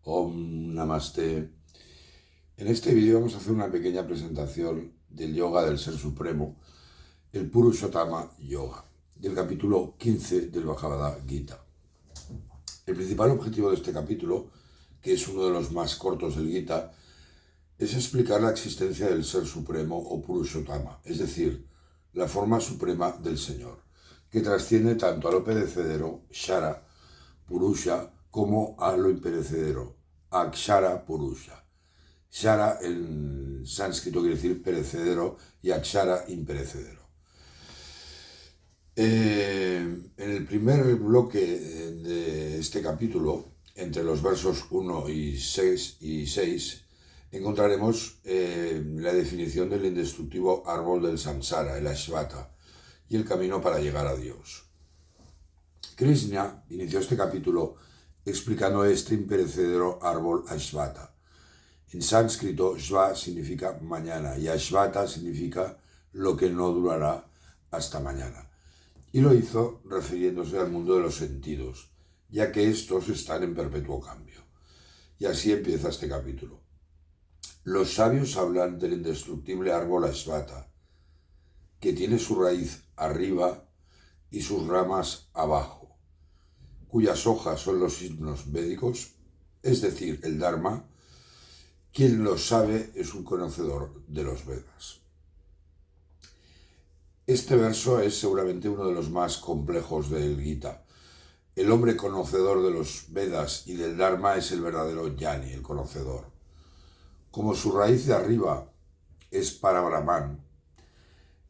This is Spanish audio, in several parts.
Om Namaste. En este vídeo vamos a hacer una pequeña presentación del yoga del Ser Supremo, el Purushottama Yoga, del capítulo 15 del Bhagavad Gita. El principal objetivo de este capítulo, que es uno de los más cortos del Gita, es explicar la existencia del Ser Supremo o Purushottama, es decir, la forma suprema del Señor, que trasciende tanto a lo perecedero, Shara, Purusha, como a lo imperecedero, Akshara Purusha. Shara en sánscrito quiere decir perecedero y Akshara imperecedero. En el primer bloque de este capítulo, entre los versos 1 y 6, encontraremos la definición del indestructible árbol del samsara, el Ashvata, y el camino para llegar a Dios. Krishna inició este capítulo explicando este imperecedero árbol Ashvata. En sánscrito, Shva significa mañana y Ashvata significa lo que no durará hasta mañana. Y lo hizo refiriéndose al mundo de los sentidos, ya que estos están en perpetuo cambio. Y así empieza este capítulo. Los sabios hablan del indestructible árbol Ashvata, que tiene su raíz arriba y sus ramas abajo, cuyas hojas son los himnos védicos, es decir, el Dharma. Quien lo sabe es un conocedor de los Vedas. Este verso es seguramente uno de los más complejos del Gita. El hombre conocedor de los Vedas y del Dharma es el verdadero Jnani, el conocedor. Como su raíz de arriba es para Brahman,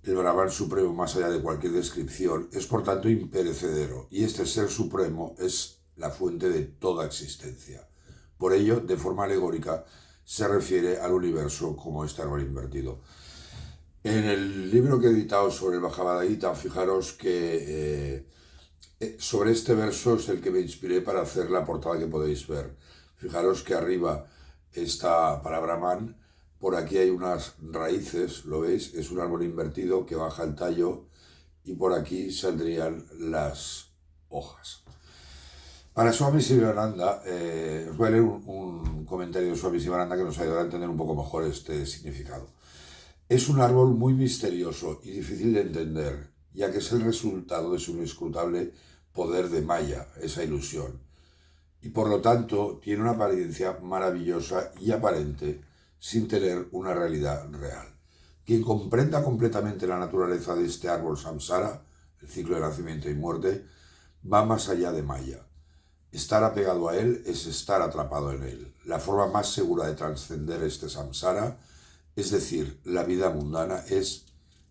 el Brahman supremo más allá de cualquier descripción, es por tanto imperecedero, y este ser supremo es la fuente de toda existencia. Por ello, de forma alegórica, se refiere al universo como este árbol invertido. En el libro que he editado sobre el Bhagavad Gita, fijaros que sobre este verso es el que me inspiré para hacer la portada que podéis ver. Fijaros que arriba está para Brahman, por aquí hay unas raíces, ¿lo veis? Es un árbol invertido que baja el tallo y por aquí saldrían las hojas. Para Swami Sivananda, os voy a leer un comentario de Swami Sivananda que nos ayudará a entender un poco mejor este significado. Es un árbol muy misterioso y difícil de entender, ya que es el resultado de su inescrutable poder de Maya, esa ilusión, y por lo tanto tiene una apariencia maravillosa y aparente sin tener una realidad real. Quien comprenda completamente la naturaleza de este árbol samsara, el ciclo de nacimiento y muerte, va más allá de Maya. Estar apegado a él es estar atrapado en él. La forma más segura de trascender este samsara, es decir, la vida mundana, es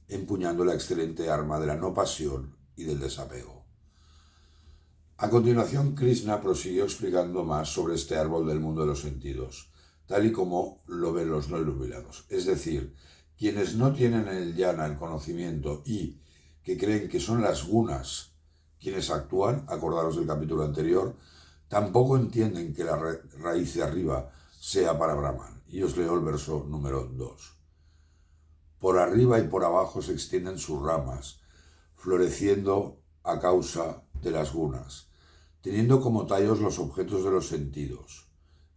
empuñando la excelente arma de la no pasión y del desapego. A continuación, Krishna prosiguió explicando más sobre este árbol del mundo de los sentidos, tal y como lo ven los no iluminados. Es decir, quienes no tienen en el jnana el conocimiento y que creen que son las gunas quienes actúan, acordaros del capítulo anterior, tampoco entienden que la raíz de arriba sea para Brahman. Y os leo el verso número 2. Por arriba y por abajo se extienden sus ramas, floreciendo a causa de las gunas, teniendo como tallos los objetos de los sentidos.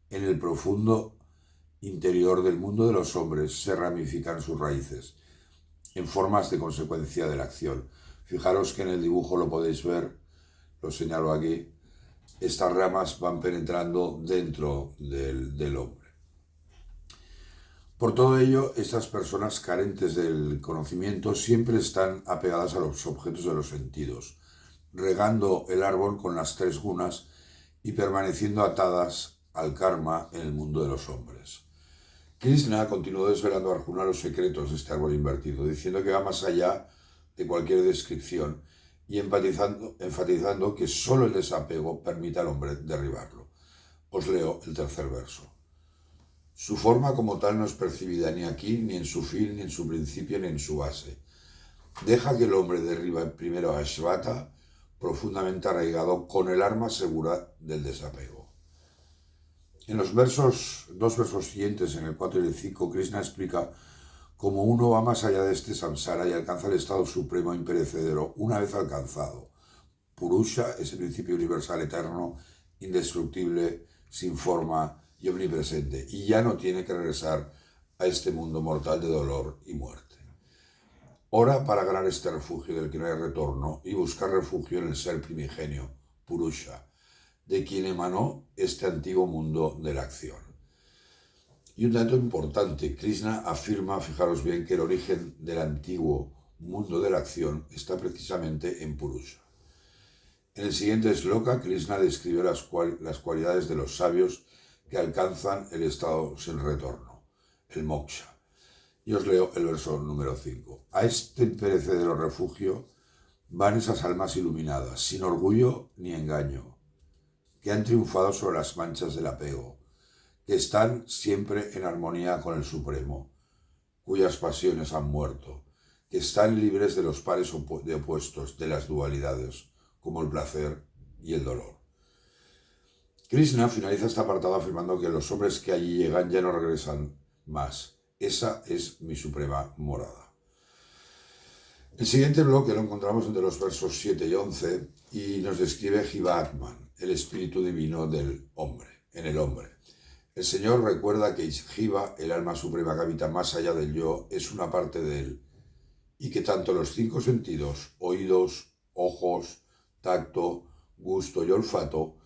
En el profundo interior del mundo de los hombres se ramifican sus raíces, en formas de consecuencia de la acción. Fijaros que en el dibujo lo podéis ver, lo señalo aquí, estas ramas van penetrando dentro del hombre. Por todo ello, estas personas carentes del conocimiento siempre están apegadas a los objetos de los sentidos, regando el árbol con las tres gunas y permaneciendo atadas al karma en el mundo de los hombres. Krishna continuó desvelando a Arjuna los secretos de este árbol invertido, diciendo que va más allá de cualquier descripción y enfatizando que solo el desapego permite al hombre derribarlo. Os leo el tercer verso. Su forma como tal no es percibida ni aquí, ni en su fin, ni en su principio, ni en su base. Deja que el hombre derriba primero a Ashvata, profundamente arraigado con el arma segura del desapego. En los dos versos siguientes, en el 4 y el 5, Krishna explica cómo uno va más allá de este samsara y alcanza el estado supremo imperecedero una vez alcanzado. Purusha, ese principio universal eterno, indestructible, sin forma y omnipresente, y ya no tiene que regresar a este mundo mortal de dolor y muerte. Ora para ganar este refugio del que no hay retorno y buscar refugio en el ser primigenio, Purusha, de quien emanó este antiguo mundo de la acción. Y un dato importante, Krishna afirma, fijaros bien, que el origen del antiguo mundo de la acción está precisamente en Purusha. En el siguiente shloka, Krishna describe las cualidades de los sabios que alcanzan el estado sin retorno, el moksha. Y os leo el verso número 5. A este perecedero refugio van esas almas iluminadas, sin orgullo ni engaño, que han triunfado sobre las manchas del apego, que están siempre en armonía con el Supremo, cuyas pasiones han muerto, que están libres de los pares de opuestos, de las dualidades, como el placer y el dolor. Krishna finaliza este apartado afirmando que los hombres que allí llegan ya no regresan más. Esa es mi suprema morada. El siguiente bloque lo encontramos entre los versos 7 y 11 y nos describe Jiva Atman, el espíritu divino del hombre, en el hombre. El Señor recuerda que Jiva, el alma suprema que habita más allá del yo, es una parte de él y que tanto los 5 sentidos, oídos, ojos, tacto, gusto y olfato,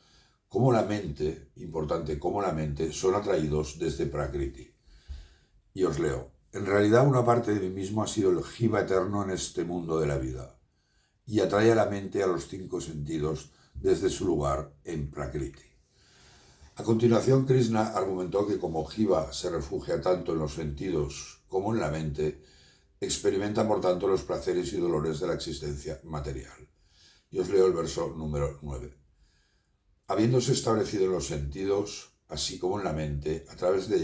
como la mente, importante como la mente, son atraídos desde Prakriti. Y os leo, en realidad una parte de mí mismo ha sido el Jiva eterno en este mundo de la vida y atrae a la mente a los 5 sentidos desde su lugar en Prakriti. A continuación, Krishna argumentó que como Jiva se refugia tanto en los sentidos como en la mente, experimenta por tanto los placeres y dolores de la existencia material. Y os leo el verso número 9. Habiéndose establecido en los sentidos, así como en la mente, a través de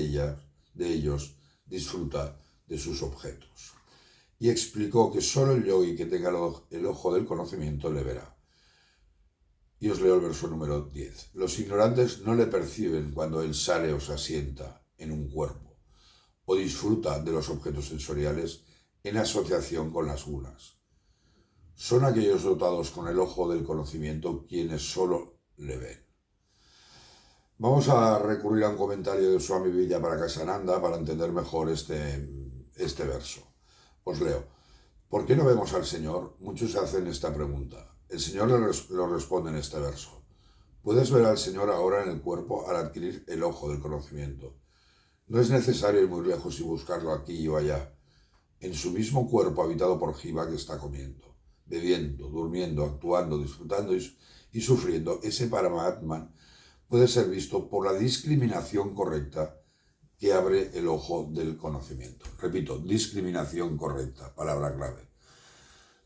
ellos, disfruta de sus objetos. Y explicó que solo el yogi que tenga el ojo del conocimiento le verá. Y os leo el verso número 10. Los ignorantes no le perciben cuando él sale o se asienta en un cuerpo, o disfruta de los objetos sensoriales en asociación con las gunas. Son aquellos dotados con el ojo del conocimiento quienes solo le ven. Vamos a recurrir a un comentario de Swami Vidyaparakananda para entender mejor este verso. Os leo. ¿Por qué no vemos al Señor? Muchos hacen esta pregunta. El Señor lo responde en este verso. Puedes ver al Señor ahora en el cuerpo al adquirir el ojo del conocimiento. No es necesario ir muy lejos y buscarlo aquí o allá. En su mismo cuerpo habitado por Jiva que está comiendo, bebiendo, durmiendo, actuando, disfrutando y sufriendo, ese Paramatman puede ser visto por la discriminación correcta que abre el ojo del conocimiento. Repito, discriminación correcta, palabra clave.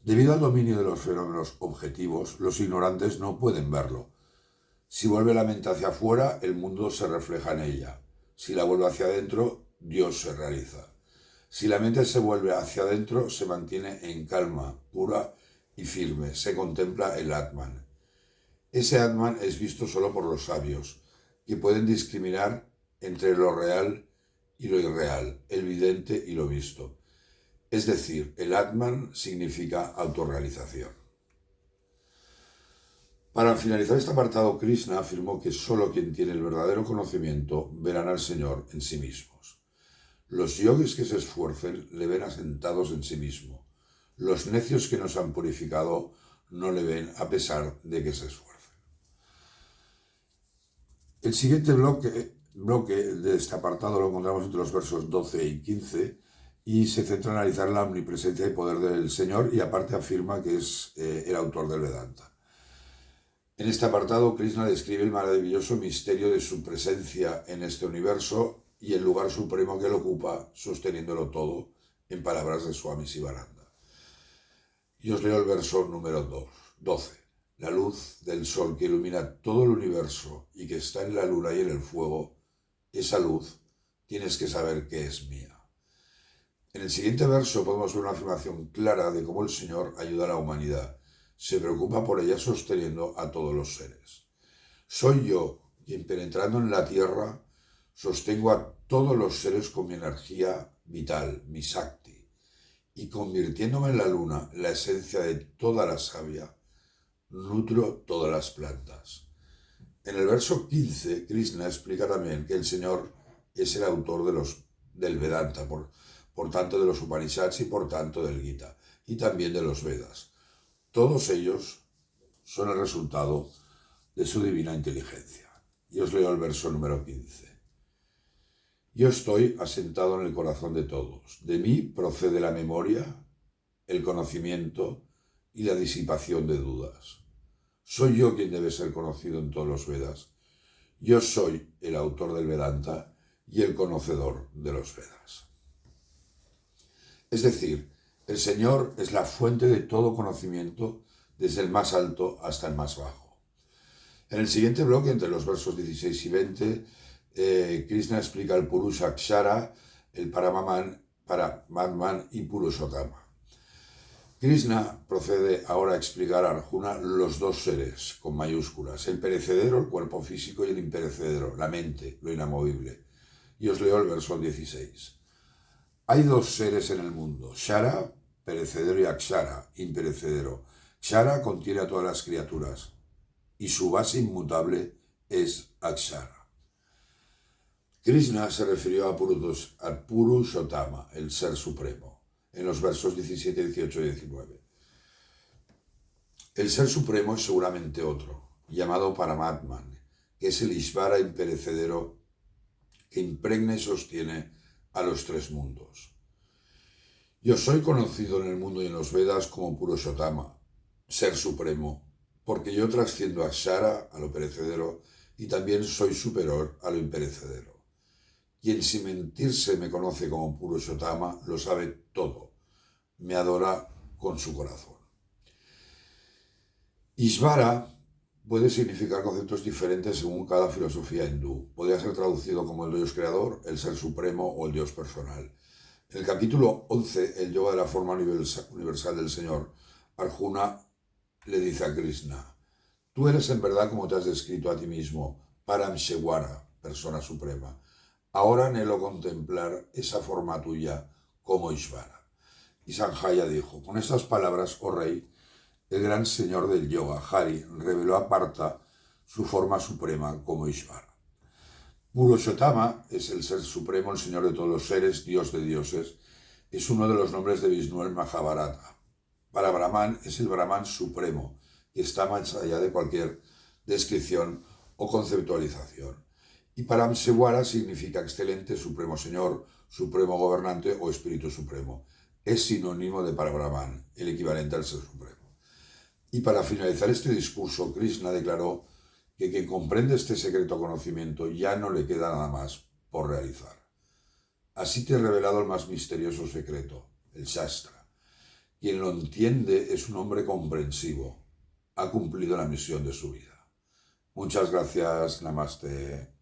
Debido al dominio de los fenómenos objetivos, los ignorantes no pueden verlo. Si vuelve la mente hacia afuera, el mundo se refleja en ella. Si la vuelve hacia adentro, Dios se realiza. Si la mente se vuelve hacia adentro, se mantiene en calma, pura y firme. Se contempla el Atman. Ese Atman es visto solo por los sabios, que pueden discriminar entre lo real y lo irreal, el vidente y lo visto. Es decir, el Atman significa autorrealización. Para finalizar este apartado, Krishna afirmó que solo quien tiene el verdadero conocimiento verán al Señor en sí mismos. Los yogis que se esfuercen le ven asentados en sí mismo. Los necios que no se han purificado no le ven a pesar de que se esfuercen. El siguiente bloque de este apartado lo encontramos entre los versos 12 y 15 y se centra en analizar la omnipresencia y poder del Señor y aparte afirma que es el autor del Vedanta. En este apartado, Krishna describe el maravilloso misterio de su presencia en este universo y el lugar supremo que él ocupa, sosteniéndolo todo, en palabras de Swami Sivananda. Y os leo el verso número 12. La luz del sol que ilumina todo el universo y que está en la luna y en el fuego, esa luz tienes que saber que es mía. En el siguiente verso podemos ver una afirmación clara de cómo el Señor ayuda a la humanidad. Se preocupa por ella sosteniendo a todos los seres. Soy yo quien penetrando en la tierra sostengo a todos los seres con mi energía vital, mi Shakti, y convirtiéndome en la luna, la esencia de toda la savia, nutro todas las plantas. En el verso 15, Krishna explica también que el Señor es el autor del Vedanta, por tanto de los Upanishads y por tanto del Gita, y también de los Vedas. Todos ellos son el resultado de su divina inteligencia. Y os leo el verso número 15. Yo estoy asentado en el corazón de todos. De mí procede la memoria, el conocimiento y la disipación de dudas. Soy yo quien debe ser conocido en todos los Vedas. Yo soy el autor del Vedanta y el conocedor de los Vedas. Es decir, el Señor es la fuente de todo conocimiento, desde el más alto hasta el más bajo. En el siguiente bloque, entre los versos 16 y 20, Krishna explica el Purushakshara, el Paramatman y Purushottama. Krishna procede ahora a explicar a Arjuna los dos seres, con mayúsculas, el perecedero, el cuerpo físico, y el imperecedero, la mente, lo inamovible. Y os leo el verso 16. Hay dos seres en el mundo, Shara, perecedero, y Akshara, imperecedero. Kshara contiene a todas las criaturas, y su base inmutable es Akshara. Krishna se refirió a Purushottama, el Ser Supremo, en los versos 17, 18 y 19. El Ser Supremo es seguramente otro, llamado Paramatman, que es el Ishvara imperecedero que impregna y sostiene a los tres mundos. Yo soy conocido en el mundo y en los Vedas como Purushottama, Ser Supremo, porque yo trasciendo a Akshara, a lo perecedero, y también soy superior a lo imperecedero. Quien sin mentirse me conoce como Purushottama lo sabe todo, me adora con su corazón. Ishvara puede significar conceptos diferentes según cada filosofía hindú. Podría ser traducido como el Dios creador, el Ser Supremo o el Dios personal. En el capítulo 11, el yoga de la forma universal del Señor, Arjuna le dice a Krishna: tú eres en verdad como te has descrito a ti mismo, Parameshwara, persona suprema. Ahora anhelo contemplar esa forma tuya como Ishvara. Y Sanjaya dijo: con estas palabras, oh rey, el gran señor del yoga, Hari, reveló a Partha su forma suprema como Ishvara. Purushottama es el ser supremo, el señor de todos los seres, dios de dioses. Es uno de los nombres de Vishnu en Mahabharata. Para Brahman es el Brahman supremo, que está más allá de cualquier descripción o conceptualización. Y Parameshwara significa excelente, supremo señor, supremo gobernante o espíritu supremo. Es sinónimo de Parabrahman, el equivalente al ser supremo. Y para finalizar este discurso, Krishna declaró que quien comprende este secreto conocimiento ya no le queda nada más por realizar. Así te he revelado el más misterioso secreto, el Shastra. Quien lo entiende es un hombre comprensivo, ha cumplido la misión de su vida. Muchas gracias, Namaste.